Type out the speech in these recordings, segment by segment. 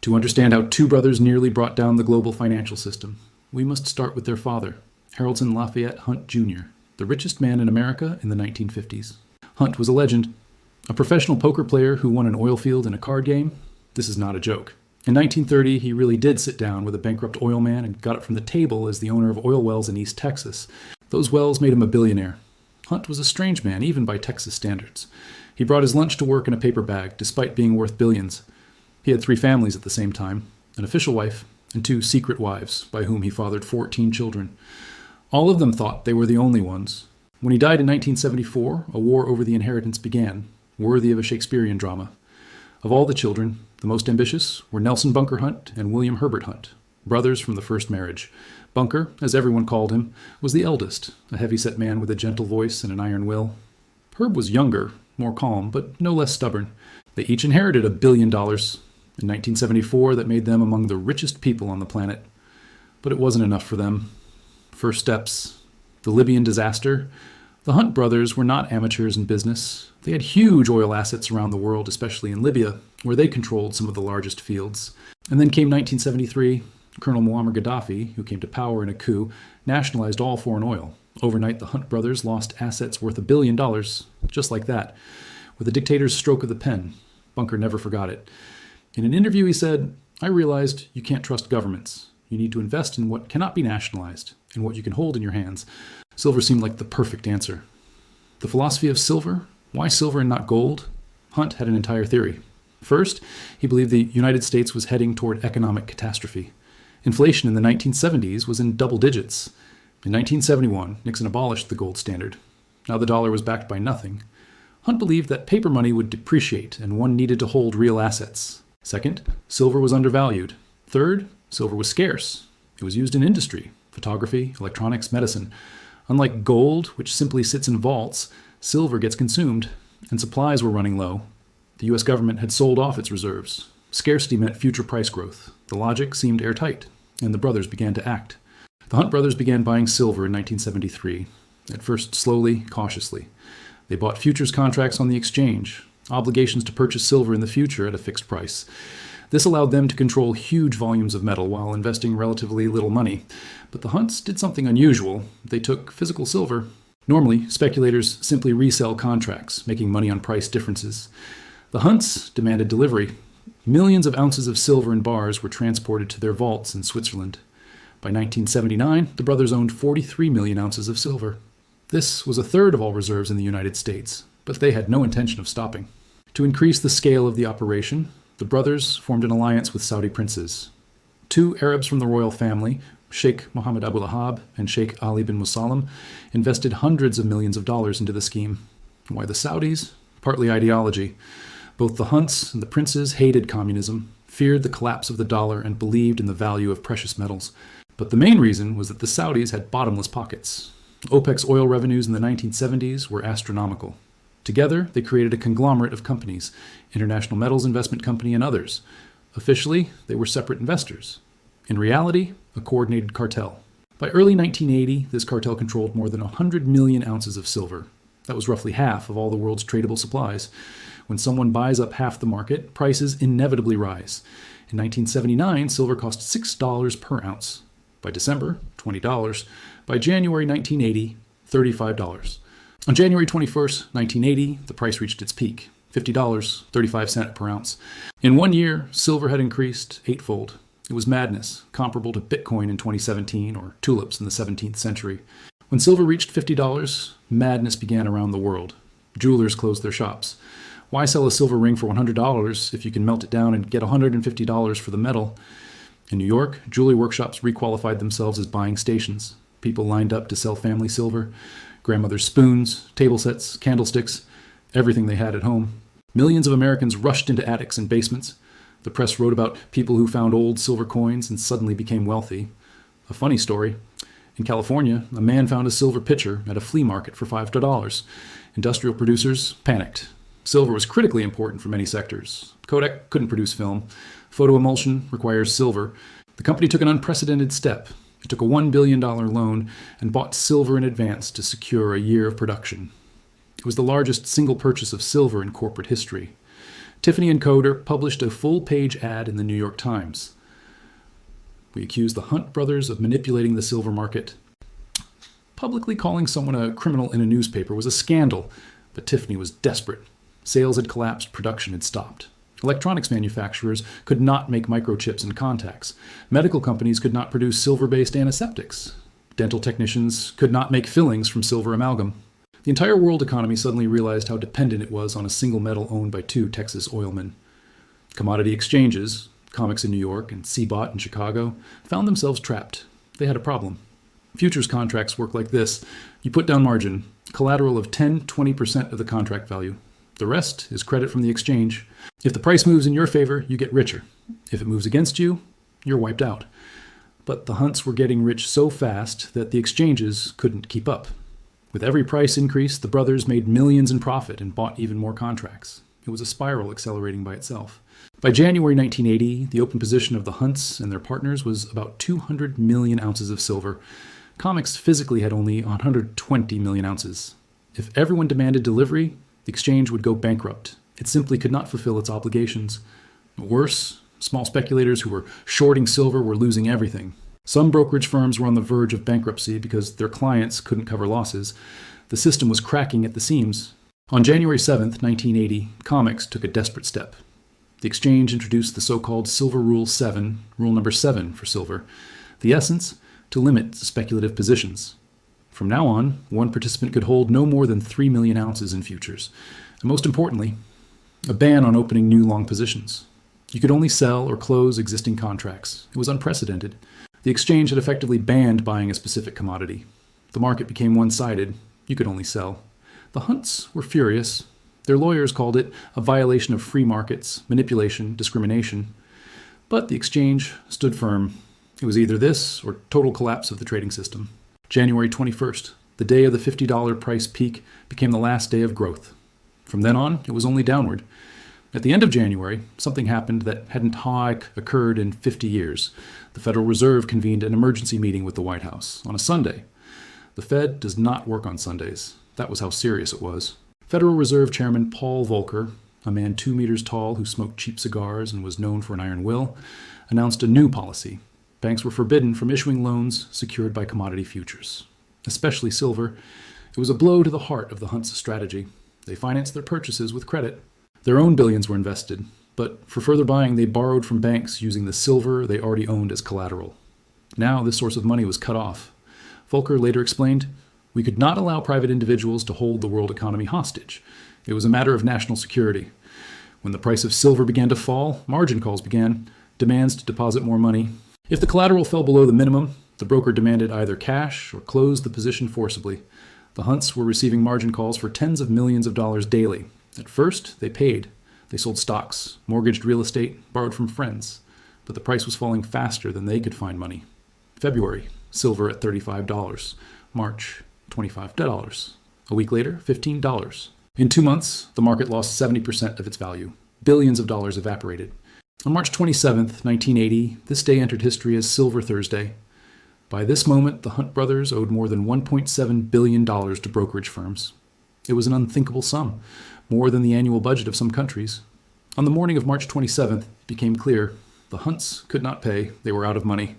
To understand how two brothers nearly brought down the global financial system, we must start with their father, Harold Lafayette Hunt Jr., the richest man in America in the 1950s. Hunt was a legend, a professional poker player who won an oil field in a card game. This is not a joke. In 1930, he really did sit down with a bankrupt oil man and got it from the table as the owner of oil wells in East Texas. Those wells made him a billionaire. Hunt was a strange man, even by Texas standards. He brought his lunch to work in a paper bag, despite being worth billions. He had 3 families at the same time, an official wife and 2 secret wives, by whom he fathered 14 children. All of them thought they were the only ones. When he died in 1974, a war over the inheritance began, worthy of a Shakespearean drama. Of all the children, the most ambitious were Nelson Bunker Hunt and William Herbert Hunt, brothers from the first marriage. Bunker, as everyone called him, was the eldest, a heavy-set man with a gentle voice and an iron will. Herb was younger, more calm, but no less stubborn. They each inherited $1 billion. In 1974, that made them among the richest people on the planet. But it wasn't enough for them. First steps, the Libyan disaster. The Hunt brothers were not amateurs in business. They had huge oil assets around the world, especially in Libya, where they controlled some of the largest fields. And then came 1973. Colonel Muammar Gaddafi, who came to power in a coup, nationalized all foreign oil. Overnight, the Hunt brothers lost assets worth $1 billion, just like that, with a dictator's stroke of the pen. Bunker never forgot it. In an interview, he said, "I realized you can't trust governments. You need to invest in what cannot be nationalized, in what you can hold in your hands." Silver seemed like the perfect answer. The philosophy of silver? Why silver and not gold? Hunt had an entire theory. First, he believed the United States was heading toward economic catastrophe. Inflation in the 1970s was in double digits. In 1971, Nixon abolished the gold standard. Now the dollar was backed by nothing. Hunt believed that paper money would depreciate and one needed to hold real assets. Second, silver was undervalued. Third, silver was scarce. It was used in industry, photography, electronics, medicine. Unlike gold, which simply sits in vaults, silver gets consumed, and supplies were running low. The U.S. government had sold off its reserves. Scarcity meant future price growth. The logic seemed airtight, and the brothers began to act. The Hunt brothers began buying silver in 1973, at first slowly, cautiously. They bought futures contracts on the exchange, obligations to purchase silver in the future at a fixed price. This allowed them to control huge volumes of metal while investing relatively little money. But the Hunts did something unusual. They took physical silver. Normally, speculators simply resell contracts, making money on price differences. The Hunts demanded delivery. Millions of ounces of silver in bars were transported to their vaults in Switzerland. By 1979, the brothers owned 43 million ounces of silver. This was a third of all reserves in the United States, but they had no intention of stopping. To increase the scale of the operation, the brothers formed an alliance with Saudi princes. 2 Arabs from the royal family, Sheikh Mohammed Abu Lahab and Sheikh Ali bin Musallam, invested hundreds of millions of dollars into the scheme. Why the Saudis? Partly ideology. Both the Hunts and the princes hated communism, feared the collapse of the dollar, and believed in the value of precious metals. But the main reason was that the Saudis had bottomless pockets. OPEC's oil revenues in the 1970s were astronomical. Together, they created a conglomerate of companies, International Metals Investment Company and others. Officially, they were separate investors. In reality, a coordinated cartel. By early 1980, this cartel controlled more than 100 million ounces of silver. That was roughly half of all the world's tradable supplies. When someone buys up half the market, prices inevitably rise. In 1979, silver cost $6 per ounce. By December, $20. By January 1980, $35. On January 21st, 1980, the price reached its peak, $50.35 per ounce. In 1 year, silver had increased 8-fold. It was madness, comparable to Bitcoin in 2017 or tulips in the 17th century. When silver reached $50, madness began around the world. Jewelers closed their shops. Why sell a silver ring for $100 if you can melt it down and get $150 for the metal? In New York, jewelry workshops requalified themselves as buying stations. People lined up to sell family silver, grandmother's spoons, table sets, candlesticks, everything they had at home. Millions of Americans rushed into attics and basements. The press wrote about people who found old silver coins and suddenly became wealthy. A funny story. In California, a man found a silver pitcher at a flea market for $5. Industrial producers panicked. Silver was critically important for many sectors. Kodak couldn't produce film. Photo emulsion requires silver. The company took an unprecedented step. It took a $1 billion loan and bought silver in advance to secure a year of production. It was the largest single purchase of silver in corporate history. Tiffany Co. published a full-page ad in the New York Times. We accused the Hunt brothers of manipulating the silver market. Publicly calling someone a criminal in a newspaper was a scandal, but Tiffany was desperate. Sales had collapsed, production had stopped. Electronics manufacturers could not make microchips and contacts. Medical companies could not produce silver-based antiseptics. Dental technicians could not make fillings from silver amalgam. The entire world economy suddenly realized how dependent it was on a single metal owned by two Texas oilmen. Commodity exchanges, Comics in New York and CBOT in Chicago, found themselves trapped. They had a problem. Futures contracts work like this. You put down margin, collateral of 10-20% of the contract value. The rest is credit from the exchange. If the price moves in your favor, you get richer. If it moves against you, you're wiped out. But the Hunts were getting rich so fast that the exchanges couldn't keep up. With every price increase, the brothers made millions in profit and bought even more contracts. It was a spiral accelerating by itself. By January 1980, the open position of the Hunts and their partners was about 200 million ounces of silver. Comics physically had only 120 million ounces. If everyone demanded delivery, the exchange would go bankrupt. It simply could not fulfill its obligations. Worse, small speculators who were shorting silver were losing everything. Some brokerage firms were on the verge of bankruptcy because their clients couldn't cover losses. The system was cracking at the seams. On January 7, 1980, Comics took a desperate step. The exchange introduced the so-called Silver Rule 7, rule number 7 for silver. The essence, to limit speculative positions. From now on, one participant could hold no more than 3 million ounces in futures. And most importantly, a ban on opening new long positions. You could only sell or close existing contracts. It was unprecedented. The exchange had effectively banned buying a specific commodity. The market became one-sided. You could only sell. The Hunts were furious. Their lawyers called it a violation of free markets, manipulation, discrimination. But the exchange stood firm. It was either this or total collapse of the trading system. January 21st, the day of the $50 price peak, became the last day of growth. From then on, it was only downward. At the end of January, something happened that hadn't occurred in 50 years. The Federal Reserve convened an emergency meeting with the White House on a Sunday. The Fed does not work on Sundays. That was how serious it was. Federal Reserve Chairman Paul Volcker, a man 2 meters tall who smoked cheap cigars and was known for an iron will, announced a new policy. Banks were forbidden from issuing loans secured by commodity futures, especially silver. It was a blow to the heart of the Hunts' strategy. They financed their purchases with credit. Their own billions were invested, but for further buying they borrowed from banks using the silver they already owned as collateral. Now this source of money was cut off. Volcker later explained, "We could not allow private individuals to hold the world economy hostage. It was a matter of national security. When the price of silver began to fall, margin calls began, demands to deposit more money. If the collateral fell below the minimum, the broker demanded either cash or closed the position forcibly. The Hunts were receiving margin calls for tens of millions of dollars daily. At first, they paid. They sold stocks, mortgaged real estate, borrowed from friends. But the price was falling faster than they could find money. February, silver at $35. March, $25. A week later, $15. In 2 months, the market lost 70% of its value. Billions of dollars evaporated. On March 27, 1980, this day entered history as Silver Thursday. By this moment, the Hunt brothers owed more than $1.7 billion to brokerage firms. It was an unthinkable sum, more than the annual budget of some countries. On the morning of March 27th, it became clear the Hunts could not pay. They were out of money.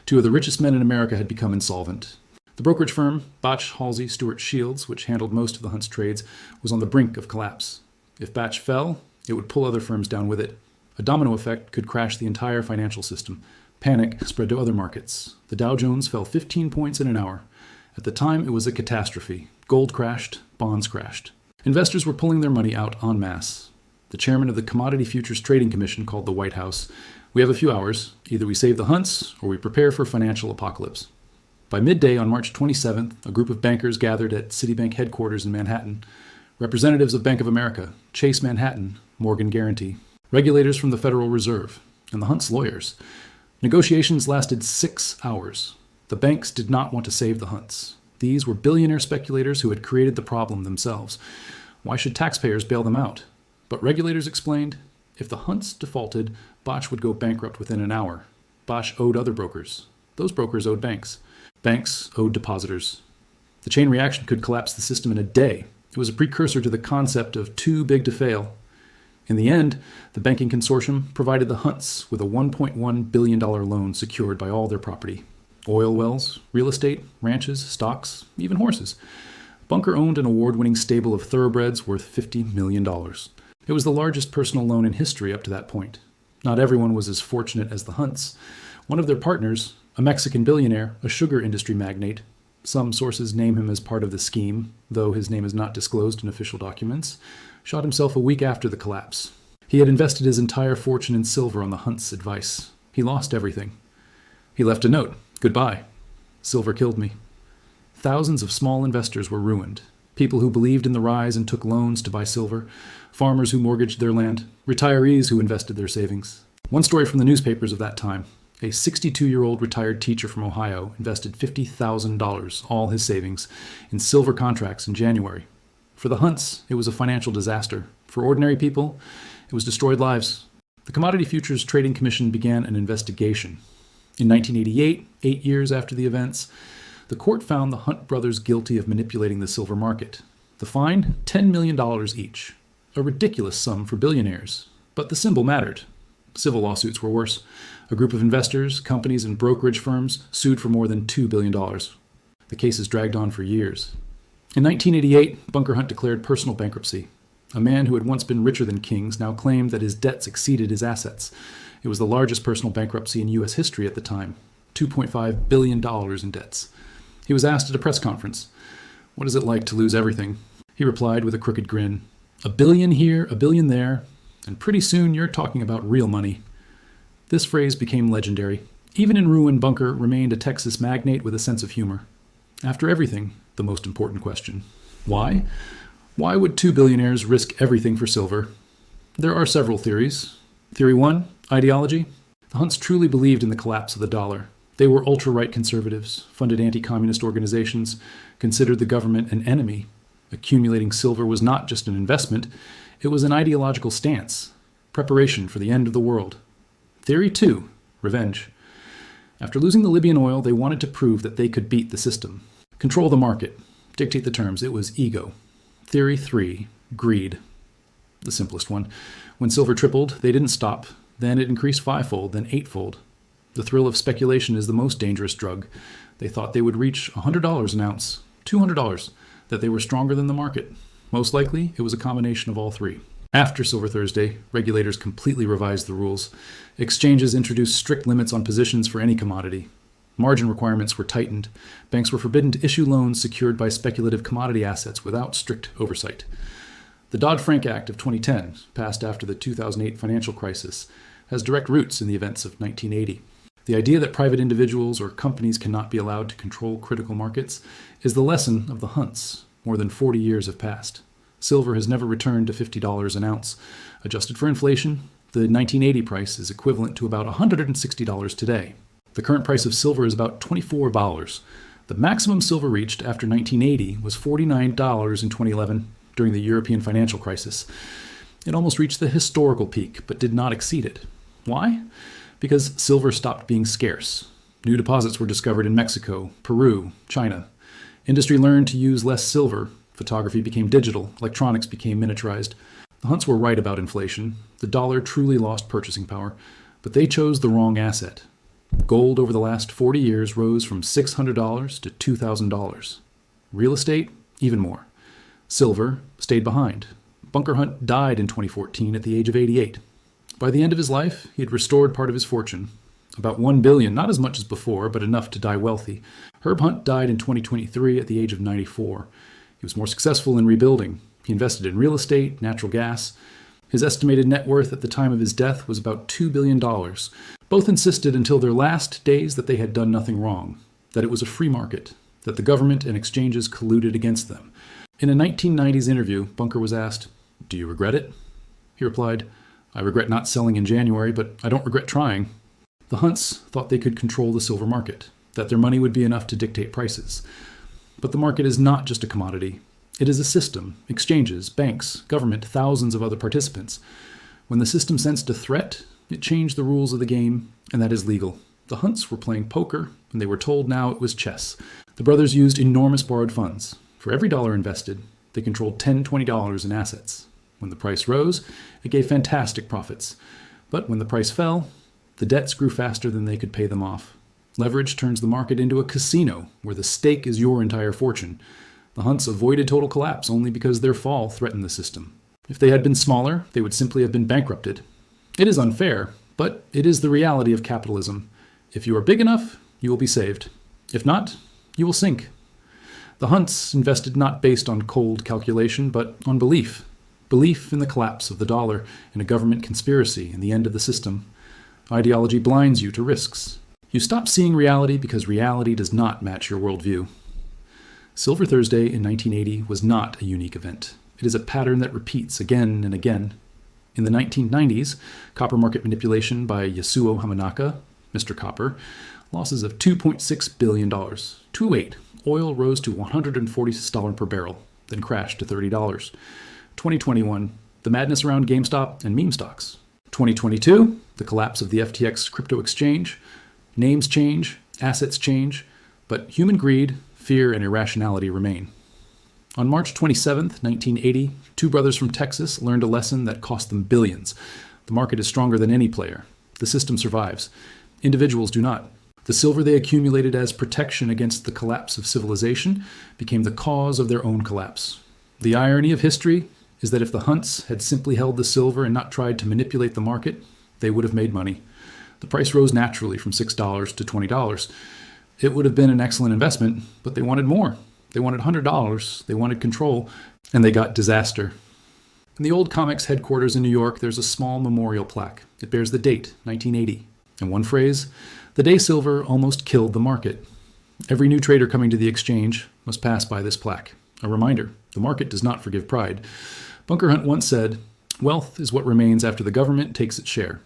2 of the richest men in America had become insolvent. The brokerage firm, Bach, Halsey, Stewart, Shields, which handled most of the Hunts' trades, was on the brink of collapse. If Bach fell, it would pull other firms down with it. A domino effect could crash the entire financial system. Panic spread to other markets. The Dow Jones fell 15 points in an hour. At the time, it was a catastrophe. Gold crashed, bonds crashed. Investors were pulling their money out en masse. The chairman of the Commodity Futures Trading Commission called the White House. "We have a few hours. Either we save the Hunts or we prepare for financial apocalypse." By midday on March 27th, a group of bankers gathered at Citibank headquarters in Manhattan. Representatives of Bank of America, Chase Manhattan, Morgan Guaranty, regulators from the Federal Reserve, and the Hunts' lawyers. Negotiations lasted 6 hours. The banks did not want to save the Hunts. These were billionaire speculators who had created the problem themselves. Why should taxpayers bail them out? But regulators explained, if the Hunts defaulted, Bach would go bankrupt within an hour. Bach owed other brokers. Those brokers owed banks. Banks owed depositors. The chain reaction could collapse the system in a day. It was a precursor to the concept of too big to fail. In the end, the banking consortium provided the Hunts with a $1.1 billion loan secured by all their property: oil wells, real estate, ranches, stocks, even horses. Bunker owned an award-winning stable of thoroughbreds worth $50 million. It was the largest personal loan in history up to that point. Not everyone was as fortunate as the Hunts. One of their partners, a Mexican billionaire, a sugar industry magnate — some sources name him as part of the scheme, though his name is not disclosed in official documents — shot himself a week after the collapse. He had invested his entire fortune in silver on the Hunts' advice. He lost everything. He left a note: "Goodbye. Silver killed me." Thousands of small investors were ruined. People who believed in the rise and took loans to buy silver, farmers who mortgaged their land, retirees who invested their savings. One story from the newspapers of that time: a 62-year-old retired teacher from Ohio invested $50,000, all his savings, in silver contracts in January. For the Hunts, it was a financial disaster. For ordinary people, it was destroyed lives. The Commodity Futures Trading Commission began an investigation. In 1988, 8 years after the events, the court found the Hunt brothers guilty of manipulating the silver market. The fine, $10 million each. A ridiculous sum for billionaires. But the symbol mattered. Civil lawsuits were worse. A group of investors, companies, and brokerage firms sued for more than $2 billion. The cases dragged on for years. In 1988, Bunker Hunt declared personal bankruptcy. A man who had once been richer than kings now claimed that his debts exceeded his assets. It was the largest personal bankruptcy in U.S. history at the time. $2.5 billion in debts. He was asked at a press conference, "What is it like to lose everything?" He replied with a crooked grin, "A billion here, a billion there, and pretty soon you're talking about real money." This phrase became legendary. Even in ruin, Bunker remained a Texas magnate with a sense of humor. After everything, the most important question: why? Why would two billionaires risk everything for silver? There are several theories. Theory 1, ideology. The Hunts truly believed in the collapse of the dollar. They were ultra-right conservatives, funded anti-communist organizations, considered the government an enemy. Accumulating silver was not just an investment, it was an ideological stance, preparation for the end of the world. Theory 2, revenge. After losing the Libyan oil, they wanted to prove that they could beat the system, control the market, dictate the terms. It was ego. Theory 3, greed. The simplest one. When silver tripled, they didn't stop. Then it increased fivefold, then eightfold. The thrill of speculation is the most dangerous drug. They thought they would reach $100 an ounce, $200, that they were stronger than the market. Most likely, it was a combination of all three. After Silver Thursday, regulators completely revised the rules. Exchanges introduced strict limits on positions for any commodity. Margin requirements were tightened. Banks were forbidden to issue loans secured by speculative commodity assets without strict oversight. The Dodd-Frank Act of 2010, passed after the 2008 financial crisis, has direct roots in the events of 1980. The idea that private individuals or companies cannot be allowed to control critical markets is the lesson of the Hunts. More than 40 years have passed. Silver has never returned to $50 an ounce. Adjusted for inflation, the 1980 price is equivalent to about $160 today. The current price of silver is about $24. The maximum silver reached after 1980 was $49 in 2011 during the European financial crisis. It almost reached the historical peak, but did not exceed it. Why? Because silver stopped being scarce. New deposits were discovered in Mexico, Peru, China. Industry learned to use less silver. Photography became digital. Electronics became miniaturized. The Hunts were right about inflation. The dollar truly lost purchasing power, but they chose the wrong asset. Gold over the last 40 years rose from $600 to $2,000. Real estate, even more. Silver stayed behind. Bunker Hunt died in 2014 at the age of 88. By the end of his life, he had restored part of his fortune. About $1 billion, not as much as before, but enough to die wealthy. Herb Hunt died in 2023 at the age of 94. He was more successful in rebuilding. He invested in real estate, natural gas. His estimated net worth at the time of his death was about $2 billion. Both insisted until their last days that they had done nothing wrong, that it was a free market, that the government and exchanges colluded against them. In a 1990s interview, Bunker was asked, "Do you regret it?" He replied, "I regret not selling in January, but I don't regret trying." The Hunts thought they could control the silver market, that their money would be enough to dictate prices. But the market is not just a commodity. It is a system, exchanges, banks, government, thousands of other participants. When the system sensed a threat, it changed the rules of the game, and that is legal. The Hunts were playing poker, and they were told now it was chess. The brothers used enormous borrowed funds. For every dollar invested, they controlled $10, $20 in assets. When the price rose, it gave fantastic profits. But when the price fell, the debts grew faster than they could pay them off. Leverage turns the market into a casino where the stake is your entire fortune. The Hunts avoided total collapse only because their fall threatened the system. If they had been smaller, they would simply have been bankrupted. It is unfair, but it is the reality of capitalism. If you are big enough, you will be saved. If not, you will sink. The Hunts invested not based on cold calculation, but on belief. Belief in the collapse of the dollar, in a government conspiracy, and the end of the system. Ideology blinds you to risks. You stop seeing reality because reality does not match your worldview. Silver Thursday in 1980 was not a unique event. It is a pattern that repeats again and again. In the 1990s, copper market manipulation by Yasuo Hamanaka, Mr. Copper, losses of $2.6 billion. 2008, oil rose to $146 per barrel, then crashed to $30. 2021, the madness around GameStop and meme stocks. 2022, the collapse of the FTX crypto exchange. Names change, assets change, but human greed, fear, and irrationality remain. On March 27, 1980, two brothers from Texas learned a lesson that cost them billions. The market is stronger than any player. The system survives. Individuals do not. The silver they accumulated as protection against the collapse of civilization became the cause of their own collapse. The irony of history is that if the Hunts had simply held the silver and not tried to manipulate the market, they would have made money. The price rose naturally from $6 to $20. It would have been an excellent investment, but they wanted more. They wanted $100, they wanted control, and they got disaster. In the old comics headquarters in New York, there's a small memorial plaque. It bears the date, 1980. And one phrase, the day silver almost killed the market. Every new trader coming to the exchange must pass by this plaque. A reminder, the market does not forgive pride. Bunker Hunt once said, "Wealth is what remains after the government takes its share."